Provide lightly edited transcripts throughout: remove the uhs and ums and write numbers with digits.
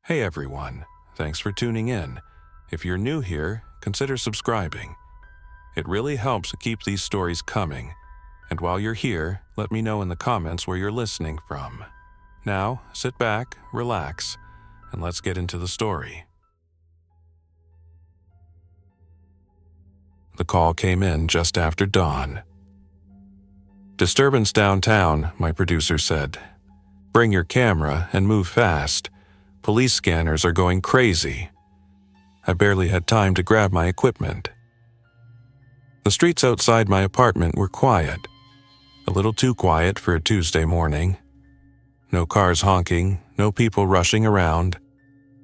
Hey everyone, thanks for tuning in. If you're new here, consider subscribing. It really helps keep these stories coming. And while you're here, let me know in the comments where you're listening from. Now, sit back, relax, and let's get into the story. The call came in just after dawn. "Disturbance downtown," my producer said. "Bring your camera and move fast. Police scanners are going crazy." I barely had time to grab my equipment. The streets outside my apartment were quiet. A little too quiet for a Tuesday morning. No cars honking, no people rushing around.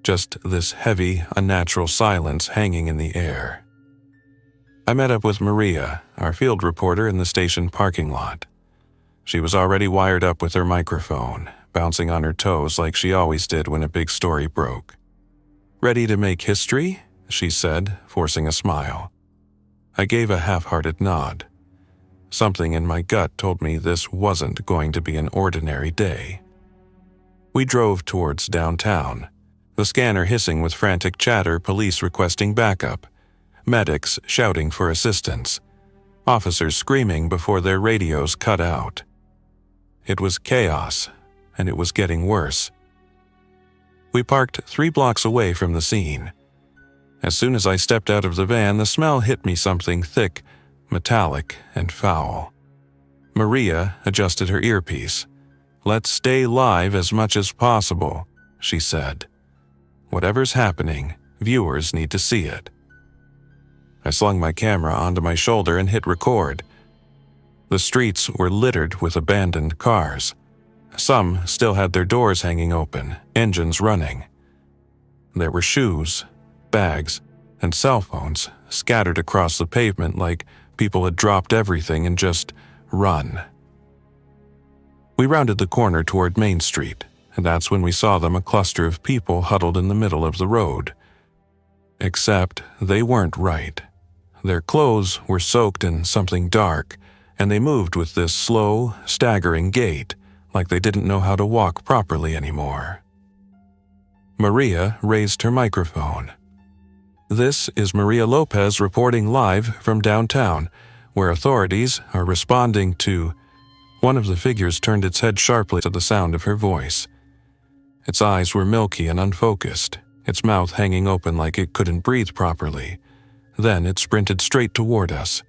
Just this heavy, unnatural silence hanging in the air. I met up with Maria, our field reporter, in the station parking lot. She was already wired up with her microphone, bouncing on her toes like she always did when a big story broke. "Ready to make history?" she said, forcing a smile. I gave a half-hearted nod. Something in my gut told me this wasn't going to be an ordinary day. We drove towards downtown, the scanner hissing with frantic chatter, police requesting backup, medics shouting for assistance, officers screaming before their radios cut out. It was chaos, and it was getting worse. We parked 3 blocks away from the scene. As soon as I stepped out of the van, the smell hit me something thick, metallic, and foul. Maria adjusted her earpiece. "Let's stay live as much as possible," she said. "Whatever's happening, viewers need to see it." I slung my camera onto my shoulder and hit record. The streets were littered with abandoned cars. Some still had their doors hanging open, engines running. There were shoes, bags, and cell phones scattered across the pavement like people had dropped everything and just run. We rounded the corner toward Main Street, and that's when we saw them, a cluster of people huddled in the middle of the road. Except they weren't right. Their clothes were soaked in something dark, and they moved with this slow, staggering gait, like they didn't know how to walk properly anymore. Maria raised her microphone. "This is Maria Lopez reporting live from downtown, where authorities are responding to..." One of the figures turned its head sharply to the sound of her voice. Its eyes were milky and unfocused, its mouth hanging open like it couldn't breathe properly. Then it sprinted straight toward us.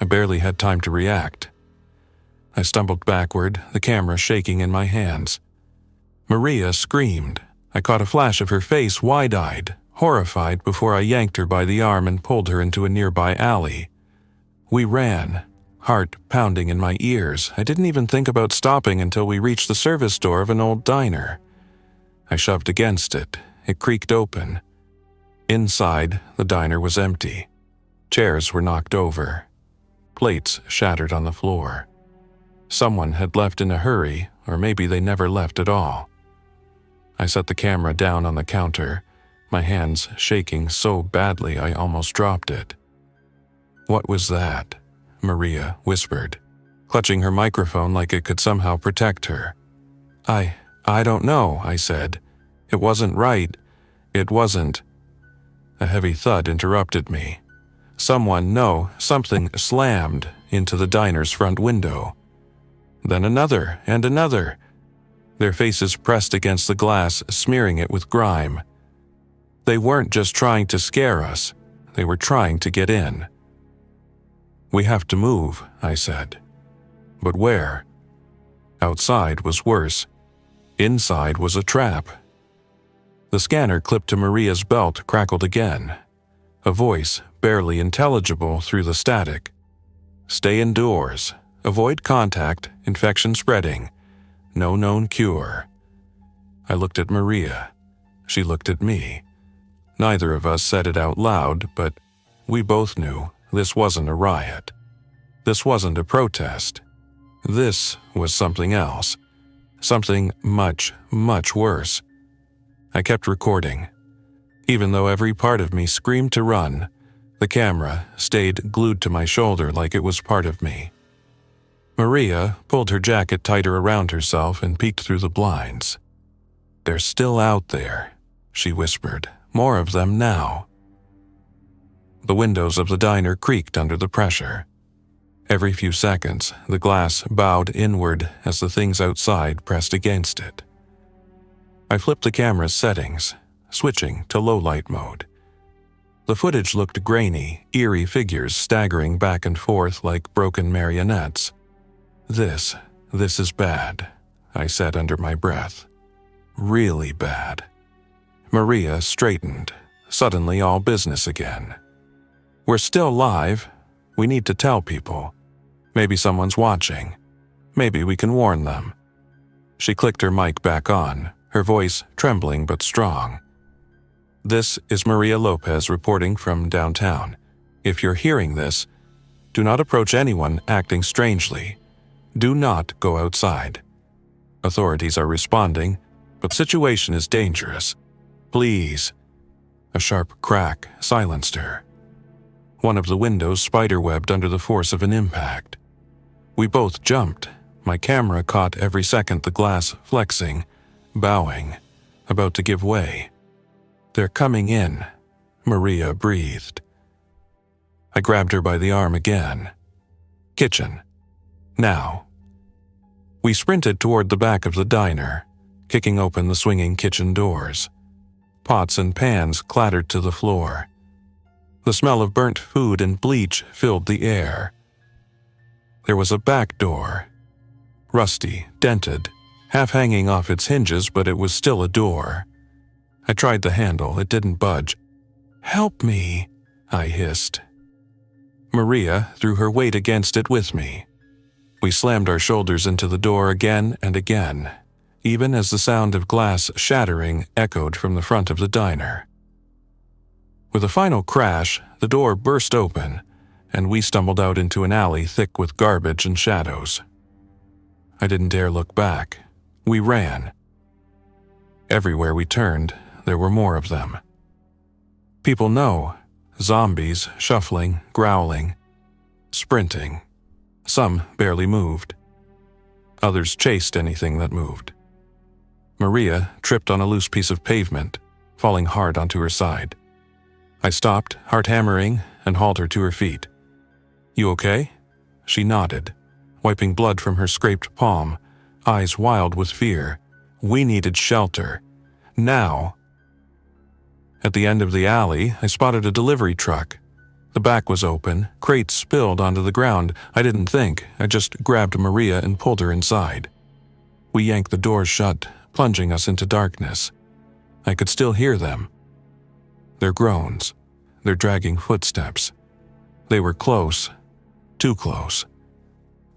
I barely had time to react. I stumbled backward, the camera shaking in my hands. Maria screamed. I caught a flash of her face, wide-eyed, horrified, before I yanked her by the arm and pulled her into a nearby alley. We ran, heart pounding in my ears. I didn't even think about stopping until we reached the service door of an old diner. I shoved against it. It creaked open. Inside, the diner was empty. Chairs were knocked over. Plates shattered on the floor. Someone had left in a hurry, or maybe they never left at all. I set the camera down on the counter, my hands shaking so badly I almost dropped it. "What was that?" Maria whispered, clutching her microphone like it could somehow protect her. I don't know," I said. "It wasn't right. It wasn't..." A heavy thud interrupted me. Something slammed into the diner's front window. Then another and another. Their faces pressed against the glass, smearing it with grime. They weren't just trying to scare us. They were trying to get in. "We have to move," I said. "But where?" Outside was worse. Inside was a trap. The scanner clipped to Maria's belt crackled again. A voice, barely intelligible through the static. "Stay indoors. Avoid contact, infection spreading. No known cure." I looked at Maria. She looked at me. Neither of us said it out loud, but we both knew this wasn't a riot. This wasn't a protest. This was something else. Something much, much worse. I kept recording. Even though every part of me screamed to run, the camera stayed glued to my shoulder like it was part of me. Maria pulled her jacket tighter around herself and peeked through the blinds. "They're still out there," she whispered. "More of them now." The windows of the diner creaked under the pressure. Every few seconds, the glass bowed inward as the things outside pressed against it. I flipped the camera's settings, switching to low-light mode. The footage looked grainy, eerie figures staggering back and forth like broken marionettes. This is bad," I said under my breath. "Really bad." Maria straightened, suddenly all business again. "We're still live. We need to tell people. Maybe someone's watching. Maybe we can warn them." She clicked her mic back on, her voice trembling but strong. "This is Maria Lopez reporting from downtown. If you're hearing this, do not approach anyone acting strangely. Do not go outside. Authorities are responding, but the situation is dangerous. Please." A sharp crack silenced her. One of the windows spiderwebbed under the force of an impact. We both jumped. My camera caught every second the glass flexing, bowing, about to give way. "They're coming in," Maria breathed. I grabbed her by the arm again. "Kitchen. Now." We sprinted toward the back of the diner, kicking open the swinging kitchen doors. Pots and pans clattered to the floor. The smell of burnt food and bleach filled the air. There was a back door. Rusty, dented, half hanging off its hinges, but it was still a door. I tried the handle, it didn't budge. "Help me," I hissed. Maria threw her weight against it with me. We slammed our shoulders into the door again and again, even as the sound of glass shattering echoed from the front of the diner. With a final crash, the door burst open, and we stumbled out into an alley thick with garbage and shadows. I didn't dare look back. We ran. Everywhere we turned, there were more of them. People know. Zombies, shuffling, growling, sprinting. Some barely moved. Others chased anything that moved. Maria tripped on a loose piece of pavement, falling hard onto her side. I stopped, heart hammering, and hauled her to her feet. "You okay?" She nodded, wiping blood from her scraped palm, eyes wild with fear. We needed shelter. Now. At the end of the alley, I spotted a delivery truck. The back was open, crates spilled onto the ground. I didn't think, I just grabbed Maria and pulled her inside. We yanked the doors shut, plunging us into darkness. I could still hear them. Their groans, their dragging footsteps. They were close, too close.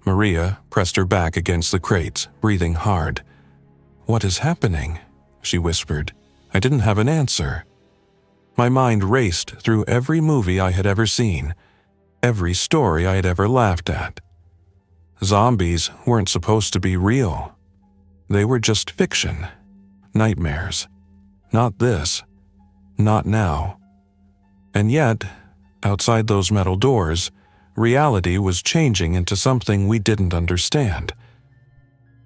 Maria pressed her back against the crates, breathing hard. "What is happening?" she whispered. I didn't have an answer. My mind raced through every movie I had ever seen, every story I had ever laughed at. Zombies weren't supposed to be real. They were just fiction, nightmares. Not this, not now. And yet, outside those metal doors, reality was changing into something we didn't understand.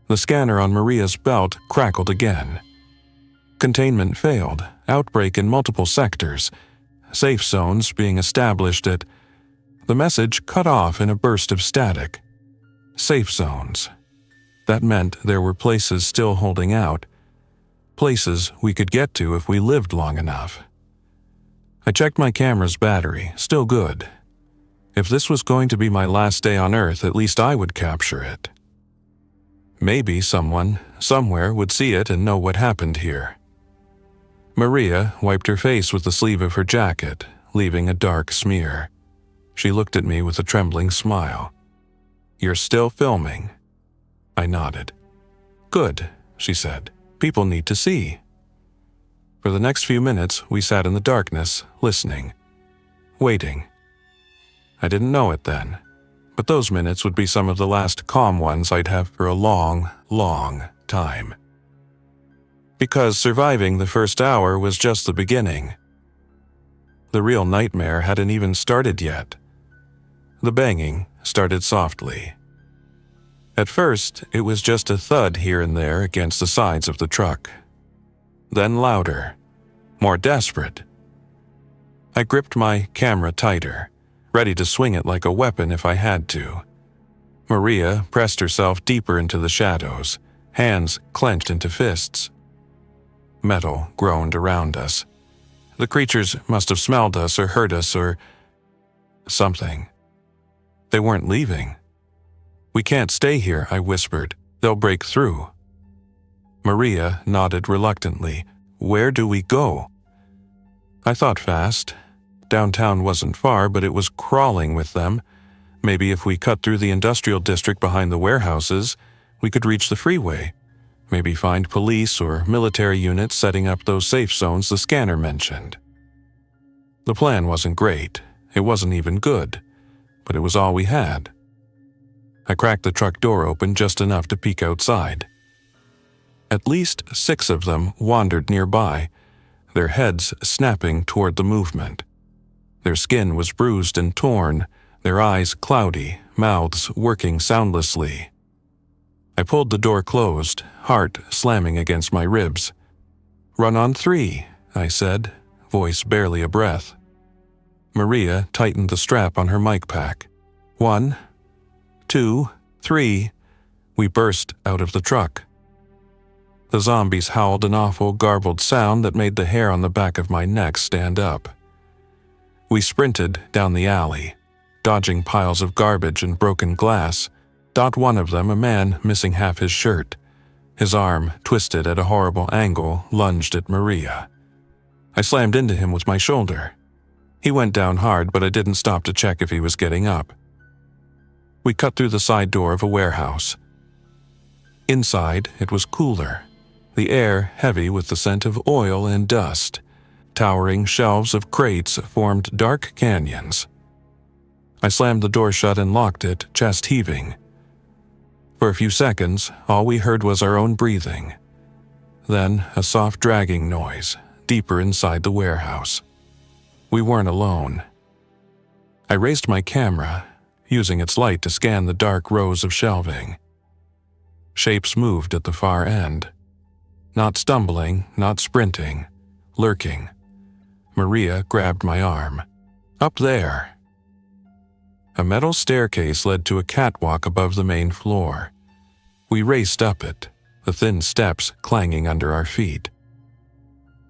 The scanner on Maria's belt crackled again. Containment failed, outbreak in multiple sectors, safe zones being established at... The message cut off in a burst of static. Safe zones. That meant there were places still holding out. Places we could get to if we lived long enough. I checked my camera's battery, still good. If this was going to be my last day on Earth, at least I would capture it. Maybe someone, somewhere, would see it and know what happened here. Maria wiped her face with the sleeve of her jacket, leaving a dark smear. She looked at me with a trembling smile. "You're still filming?" I nodded. "Good," she said. "People need to see." For the next few minutes, we sat in the darkness, listening, waiting. I didn't know it then, but those minutes would be some of the last calm ones I'd have for a long, long time. Because surviving the first hour was just the beginning. The real nightmare hadn't even started yet. The banging started softly. At first, it was just a thud here and there against the sides of the truck. then louder, more desperate. I gripped my camera tighter, ready to swing it like a weapon if I had to. Maria pressed herself deeper into the shadows, hands clenched into fists. Metal groaned around us. The creatures must have smelled us or heard us or something. They weren't leaving. "We can't stay here," I whispered. "They'll break through." Maria nodded reluctantly. "Where do we go?" I thought fast. Downtown wasn't far, but it was crawling with them. Maybe if we cut through the industrial district behind the warehouses, we could reach the freeway. Maybe find police or military units setting up those safe zones the scanner mentioned. The plan wasn't great. It wasn't even good, but it was all we had. I cracked the truck door open just enough to peek outside. At least 6 of them wandered nearby, their heads snapping toward the movement. Their skin was bruised and torn, their eyes cloudy, mouths working soundlessly. I pulled the door closed, heart slamming against my ribs. "Run on 3, I said, voice barely a breath. Maria tightened the strap on her mic pack. 1, 2, 3, we burst out of the truck. The zombies howled an awful, garbled sound that made the hair on the back of my neck stand up. We sprinted down the alley, dodging piles of garbage and broken glass. One of them, a man missing half his shirt. His arm, twisted at a horrible angle, lunged at Maria. I slammed into him with my shoulder. He went down hard, but I didn't stop to check if he was getting up. We cut through the side door of a warehouse. Inside, it was cooler, the air heavy with the scent of oil and dust. Towering shelves of crates formed dark canyons. I slammed the door shut and locked it, chest heaving. For a few seconds, all we heard was our own breathing. Then a soft dragging noise, deeper inside the warehouse. We weren't alone. I raised my camera, using its light to scan the dark rows of shelving. Shapes moved at the far end. Not stumbling, not sprinting, lurking. Maria grabbed my arm. "Up there." A metal staircase led to a catwalk above the main floor. We raced up it, the thin steps clanging under our feet.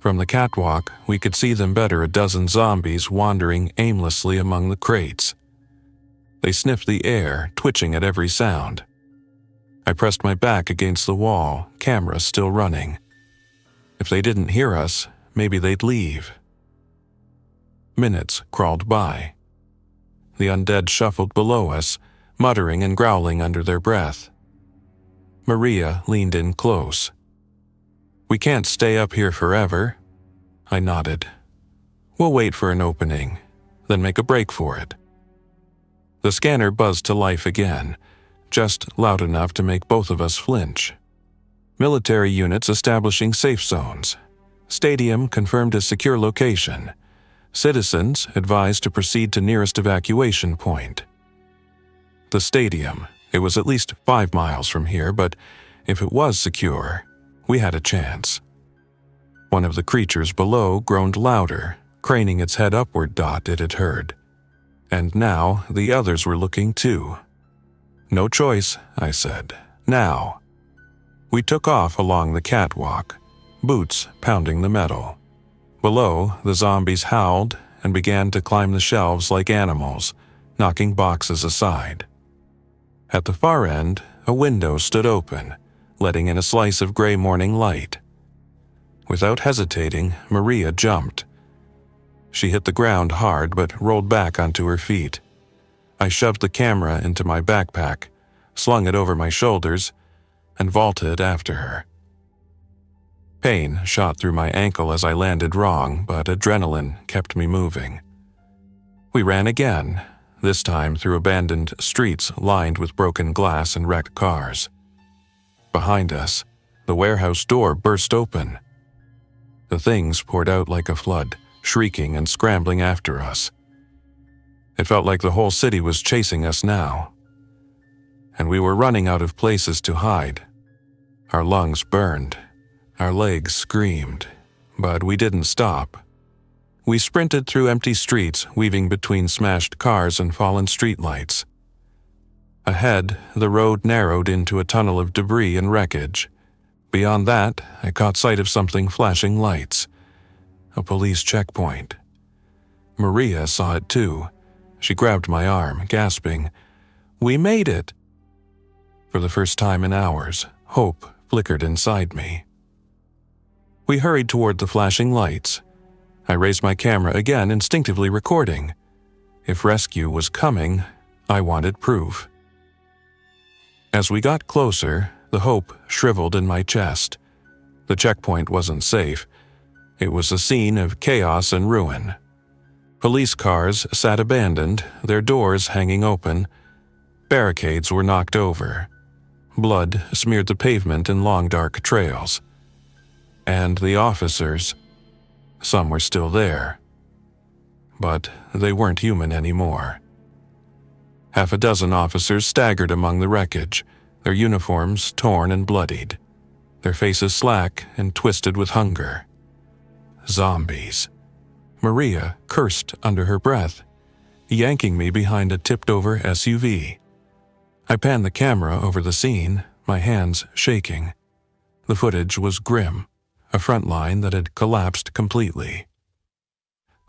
From the catwalk, we could see them better, a dozen zombies wandering aimlessly among the crates. They sniffed the air, twitching at every sound. I pressed my back against the wall, camera still running. If they didn't hear us, maybe they'd leave. Minutes crawled by. The undead shuffled below us, muttering and growling under their breath. Maria leaned in close. "We can't stay up here forever." I nodded. "We'll wait for an opening, then make a break for it." The scanner buzzed to life again, just loud enough to make both of us flinch. Military units establishing safe zones. Stadium confirmed as secure location. Citizens advised to proceed to nearest evacuation point. The stadium. It was at least 5 miles from here, but if it was secure, we had a chance. One of the creatures below groaned louder, craning its head upward. It had heard. And now the others were looking too. "No choice," I said. "Now." We took off along the catwalk, boots pounding the metal. Below, the zombies howled and began to climb the shelves like animals, knocking boxes aside. At the far end, a window stood open, letting in a slice of gray morning light. Without hesitating, Maria jumped. She hit the ground hard but rolled back onto her feet. I shoved the camera into my backpack, slung it over my shoulders, and vaulted after her. Pain shot through my ankle as I landed wrong, but adrenaline kept me moving. We ran again, this time through abandoned streets lined with broken glass and wrecked cars. Behind us, the warehouse door burst open. The things poured out like a flood, shrieking and scrambling after us. It felt like the whole city was chasing us now. And we were running out of places to hide. Our lungs burned. Our legs screamed, but we didn't stop. We sprinted through empty streets, weaving between smashed cars and fallen streetlights. Ahead, the road narrowed into a tunnel of debris and wreckage. Beyond that, I caught sight of something flashing lights. A police checkpoint. Maria saw it too. She grabbed my arm, gasping, "We made it!" For the first time in hours, hope flickered inside me. We hurried toward the flashing lights. I raised my camera again, instinctively recording. If rescue was coming, I wanted proof. As we got closer, the hope shriveled in my chest. The checkpoint wasn't safe. It was a scene of chaos and ruin. Police cars sat abandoned, their doors hanging open. Barricades were knocked over. Blood smeared the pavement in long dark trails. And the officers, some were still there. But they weren't human anymore. Half a dozen officers staggered among the wreckage, their uniforms torn and bloodied, their faces slack and twisted with hunger. Zombies. Maria cursed under her breath, yanking me behind a tipped-over SUV. I panned the camera over the scene, my hands shaking. The footage was grim, a front line that had collapsed completely.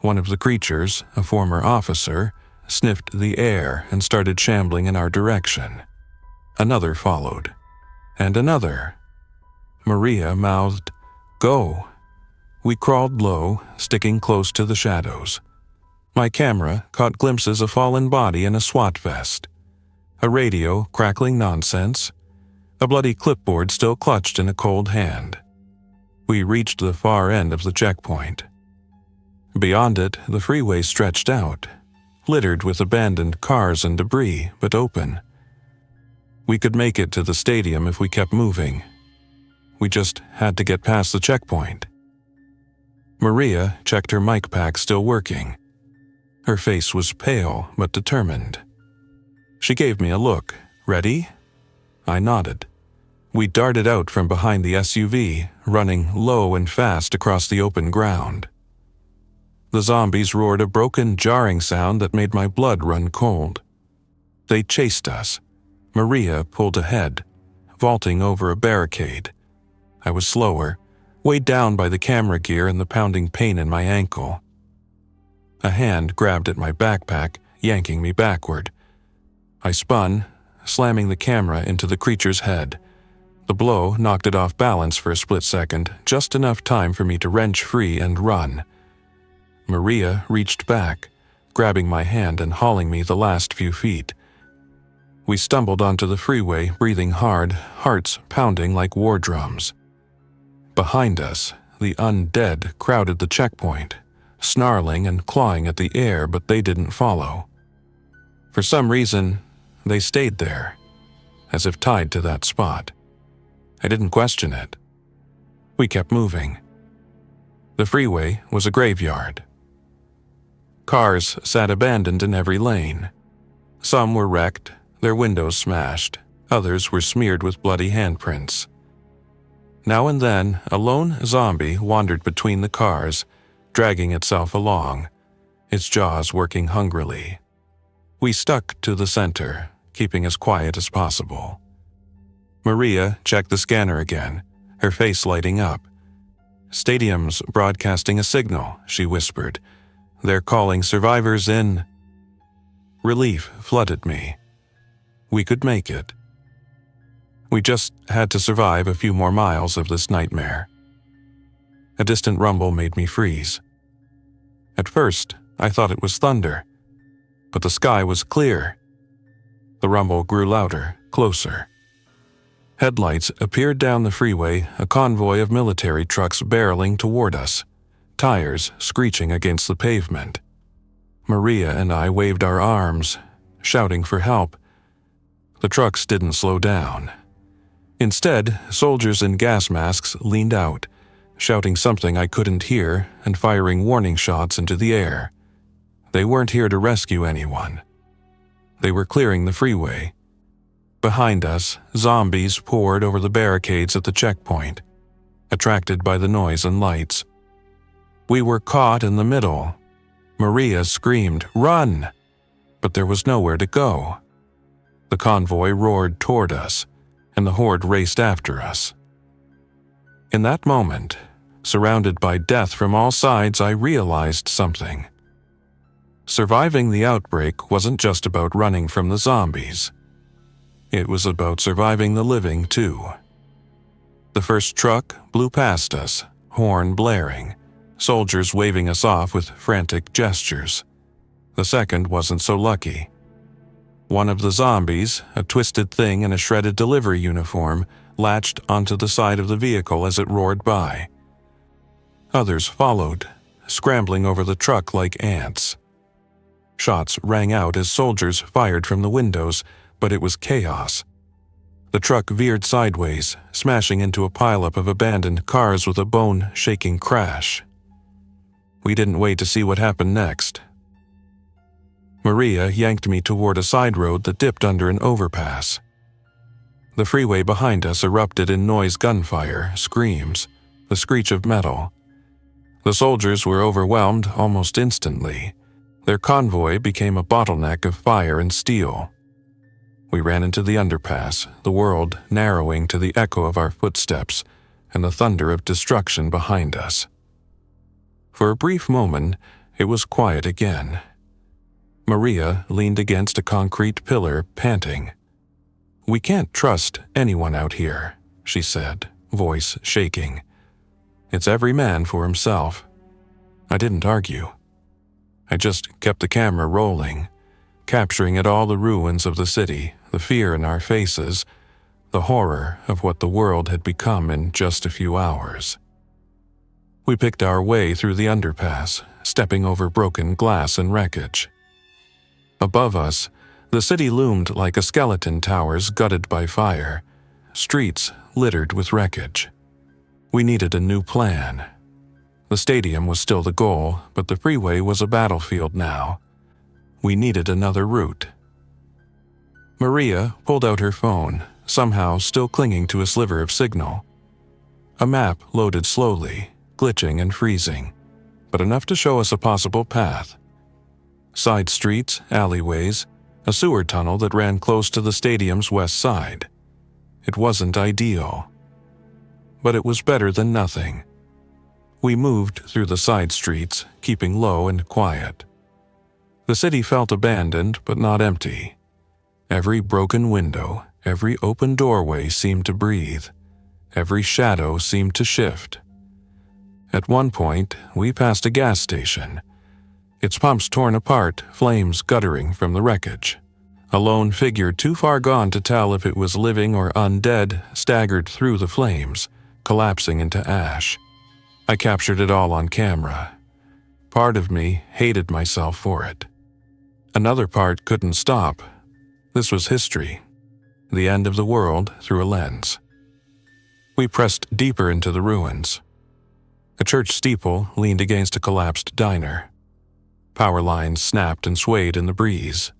One of the creatures, a former officer, sniffed the air and started shambling in our direction. Another followed, and another. Maria mouthed, "Go." We crawled low, sticking close to the shadows. My camera caught glimpses of a fallen body in a SWAT vest. A radio crackling nonsense. A bloody clipboard still clutched in a cold hand. We reached the far end of the checkpoint. Beyond it, the freeway stretched out, littered with abandoned cars and debris, but open. We could make it to the stadium if we kept moving. We just had to get past the checkpoint. Maria checked her mic pack still working. Her face was pale but determined. She gave me a look. "Ready?" I nodded. We darted out from behind the SUV, running low and fast across the open ground. The zombies roared a broken, jarring sound that made my blood run cold. They chased us. Maria pulled ahead, vaulting over a barricade. I was slower, weighed down by the camera gear and the pounding pain in my ankle. A hand grabbed at my backpack, yanking me backward. I spun, slamming the camera into the creature's head. The blow knocked it off balance for a split second, just enough time for me to wrench free and run. Maria reached back, grabbing my hand and hauling me the last few feet. We stumbled onto the freeway, breathing hard, hearts pounding like war drums. Behind us, the undead crowded the checkpoint, snarling and clawing at the air, but they didn't follow. For some reason, they stayed there, as if tied to that spot. I didn't question it. We kept moving. The freeway was a graveyard. Cars sat abandoned in every lane. Some were wrecked, their windows smashed. Others were smeared with bloody handprints. Now and then, a lone zombie wandered between the cars, dragging itself along, its jaws working hungrily. We stuck to the center, keeping as quiet as possible. Maria checked the scanner again, her face lighting up. "Stadium's broadcasting a signal," she whispered. "They're calling survivors in." Relief flooded me. We could make it. We just had to survive a few more miles of this nightmare. A distant rumble made me freeze. At first, I thought it was thunder, but the sky was clear. The rumble grew louder, closer. Headlights appeared down the freeway, a convoy of military trucks barreling toward us, tires screeching against the pavement. Maria and I waved our arms, shouting for help. The trucks didn't slow down. Instead, soldiers in gas masks leaned out, shouting something I couldn't hear and firing warning shots into the air. They weren't here to rescue anyone. They were clearing the freeway. Behind us, zombies poured over the barricades at the checkpoint. attracted by the noise and lights. We were caught in the middle. Maria screamed, "Run!" But there was nowhere to go. The convoy roared toward us, and the horde raced after us. In that moment, surrounded by death from all sides, I realized something. Surviving the outbreak wasn't just about running from the zombies. It was about surviving the living, too. The first truck blew past us, horn blaring, soldiers waving us off with frantic gestures. The second wasn't so lucky. One of the zombies, a twisted thing in a shredded delivery uniform, latched onto the side of the vehicle as it roared by. Others followed, scrambling over the truck like ants. Shots rang out as soldiers fired from the windows, but it was chaos. The truck veered sideways, smashing into a pileup of abandoned cars with a bone-shaking crash. We didn't wait to see what happened next. Maria yanked me toward a side road that dipped under an overpass. The freeway behind us erupted in noise, gunfire, screams, the screech of metal. The soldiers were overwhelmed almost instantly. Their convoy became a bottleneck of fire and steel. We ran into the underpass, the world narrowing to the echo of our footsteps and the thunder of destruction behind us. For a brief moment, it was quiet again. Maria leaned against a concrete pillar, panting. "We can't trust anyone out here," she said, voice shaking. "It's every man for himself." I didn't argue. I just kept the camera rolling, capturing at all the ruins of the city, the fear in our faces, the horror of what the world had become in just a few hours. We picked our way through the underpass, stepping over broken glass and wreckage. Above us, the city loomed like a skeleton towers gutted by fire, streets littered with wreckage. We needed a new plan. The stadium was still the goal, but the freeway was a battlefield now. We needed another route. Maria pulled out her phone, somehow still clinging to a sliver of signal. A map loaded slowly, glitching and freezing, but enough to show us a possible path. Side streets, alleyways, a sewer tunnel that ran close to the stadium's west side. It wasn't ideal, but it was better than nothing. We moved through the side streets, keeping low and quiet. The city felt abandoned but not empty. Every broken window, every open doorway seemed to breathe. Every shadow seemed to shift. At one point, we passed a gas station. Its pumps torn apart, flames guttering from the wreckage. A lone figure too far gone to tell if it was living or undead staggered through the flames, collapsing into ash. I captured it all on camera. Part of me hated myself for it. Another part couldn't stop. This was history. The end of the world through a lens. We pressed deeper into the ruins. A church steeple leaned against a collapsed diner. Power lines snapped and swayed in the breeze.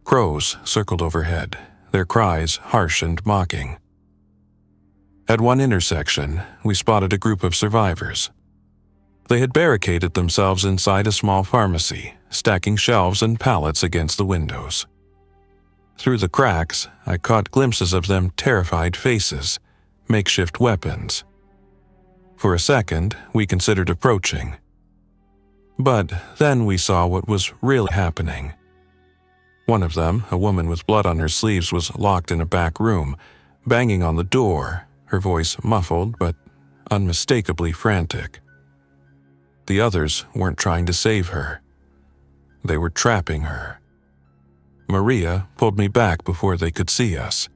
Crows circled overhead, their cries harsh and mocking. At one intersection, we spotted a group of survivors. They had barricaded themselves inside a small pharmacy, stacking shelves and pallets against the windows. Through the cracks, I caught glimpses of them terrified faces, makeshift weapons. For a second, we considered approaching. But then we saw what was really happening. One of them, a woman with blood on her sleeves, was locked in a back room, banging on the door, her voice muffled but unmistakably frantic. The others weren't trying to save her. They were trapping her. Maria pulled me back before they could see us.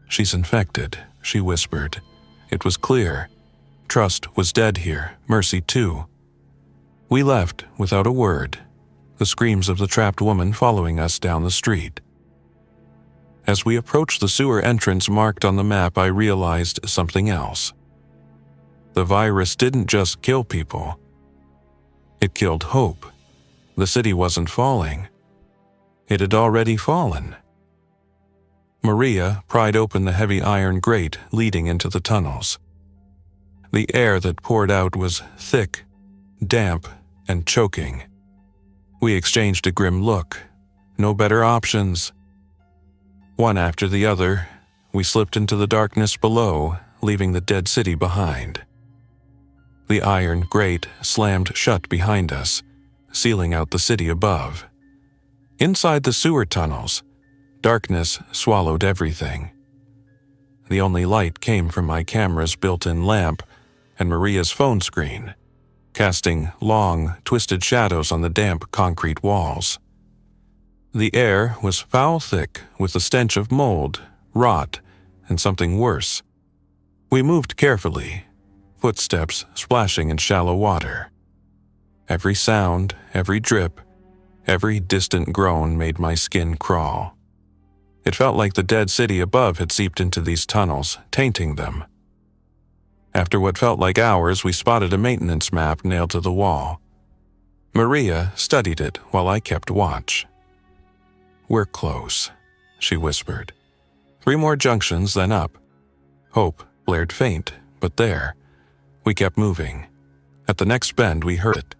"She's infected," she whispered. It was clear. Trust was dead here, mercy too. We left without a word, the screams of the trapped woman following us down the street. As we approached the sewer entrance marked on the map, I realized something else. The virus didn't just kill people. It killed hope. The city wasn't falling. It had already fallen. Maria pried open the heavy iron grate leading into the tunnels. The air that poured out was thick, damp, and choking. We exchanged a grim look. No better options. One after the other, we slipped into the darkness below, leaving the dead city behind. The iron grate slammed shut behind us, sealing out the city above. Inside the sewer tunnels, darkness swallowed everything. The only light came from my camera's built-in lamp and Maria's phone screen, casting long, twisted shadows on the damp concrete walls. The air was foul-thick with the stench of mold, rot, and something worse. We moved carefully, footsteps splashing in shallow water. Every sound, every drip, every distant groan made my skin crawl. It felt like the dead city above had seeped into these tunnels, tainting them. After what felt like hours, we spotted a maintenance map nailed to the wall. Maria studied it while I kept watch. "We're close," she whispered. 3 more junctions, then up. Hope blared faint, but there. We kept moving. At the next bend, we heard it.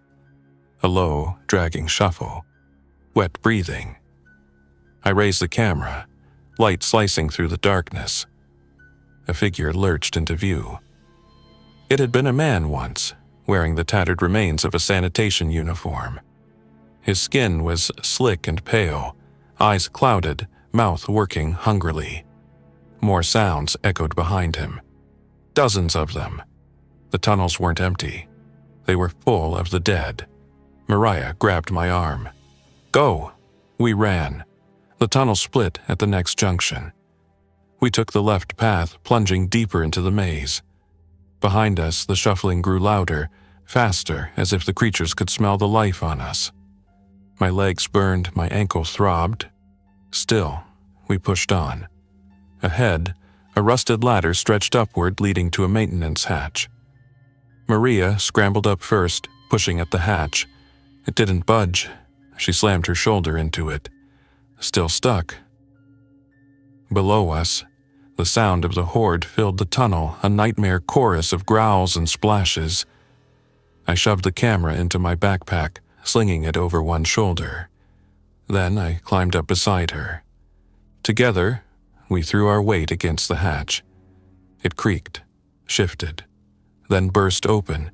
A low, dragging shuffle. Wet breathing. I raised the camera, light slicing through the darkness. A figure lurched into view. It had been a man once, wearing the tattered remains of a sanitation uniform. His skin was slick and pale, eyes clouded, mouth working hungrily. More sounds echoed behind him. Dozens of them. The tunnels weren't empty. They were full of the dead. Mariah grabbed my arm. "Go!" We ran. The tunnel split at the next junction. We took the left path, plunging deeper into the maze. Behind us, the shuffling grew louder, faster, as if the creatures could smell the life on us. My legs burned, my ankle throbbed. Still, we pushed on. Ahead, a rusted ladder stretched upward, leading to a maintenance hatch. Maria scrambled up first, pushing at the hatch. It didn't budge. She slammed her shoulder into it. Still stuck. Below us, the sound of the horde filled the tunnel, a nightmare chorus of growls and splashes. I shoved the camera into my backpack, slinging it over one shoulder. Then I climbed up beside her. Together, we threw our weight against the hatch. It creaked, shifted, then burst open.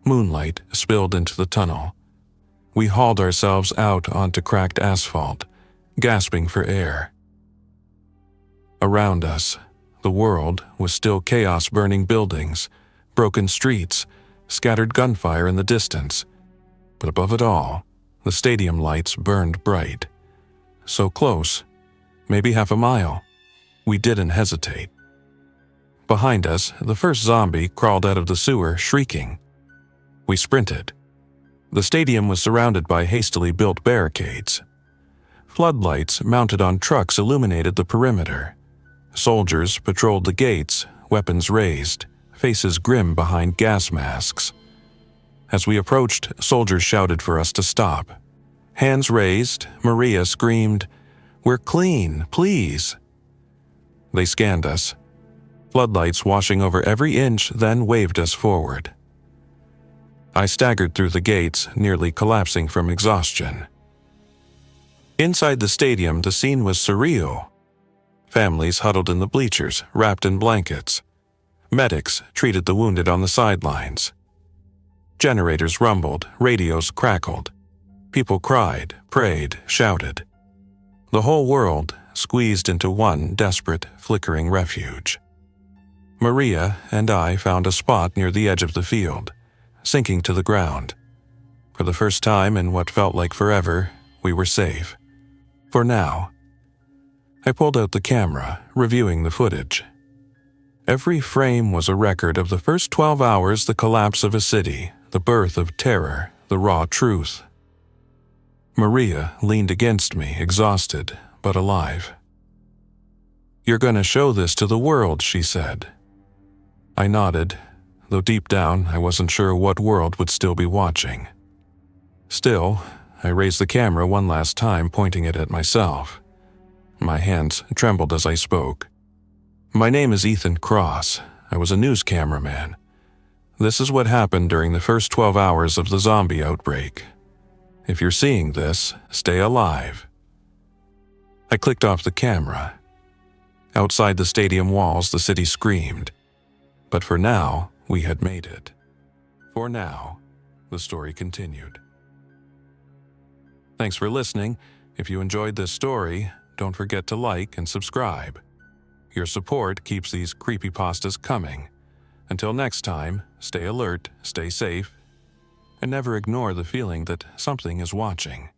Moonlight spilled into the tunnel. We hauled ourselves out onto cracked asphalt, gasping for air. Around us, the world was still chaos, burning buildings, broken streets, scattered gunfire in the distance. But above it all, the stadium lights burned bright. So close, maybe half a mile. We didn't hesitate. Behind us, the first zombie crawled out of the sewer, shrieking. We sprinted. The stadium was surrounded by hastily built barricades. Floodlights mounted on trucks illuminated the perimeter. Soldiers patrolled the gates, weapons raised, faces grim behind gas masks. As we approached, soldiers shouted for us to stop. Hands raised, Maria screamed, "We're clean, please." They scanned us. Floodlights washing over every inch, then waved us forward. I staggered through the gates, nearly collapsing from exhaustion. Inside the stadium, the scene was surreal. Families huddled in the bleachers, wrapped in blankets. Medics treated the wounded on the sidelines. Generators rumbled, radios crackled. People cried, prayed, shouted. The whole world squeezed into one desperate, flickering refuge. Maria and I found a spot near the edge of the field, sinking to the ground. For the first time in what felt like forever, we were safe. For now. I pulled out the camera, reviewing the footage. Every frame was a record of the first 12 hours, the collapse of a city, the birth of terror, the raw truth. Maria leaned against me, exhausted, but alive. "You're gonna show this to the world," she said. I nodded, though deep down I wasn't sure what world would still be watching. Still, I raised the camera one last time, pointing it at myself. My hands trembled as I spoke. "My name is Ethan Cross. I was a news cameraman. This is what happened during the first 12 hours of the zombie outbreak. If you're seeing this, stay alive. I clicked off the camera. Outside the stadium walls, the city screamed. But for now, we had made it. For now, the story continued. Thanks for listening. If you enjoyed this story, don't forget to like and subscribe. Your support keeps these creepypastas coming. Until next time, stay alert, stay safe, and never ignore the feeling that something is watching.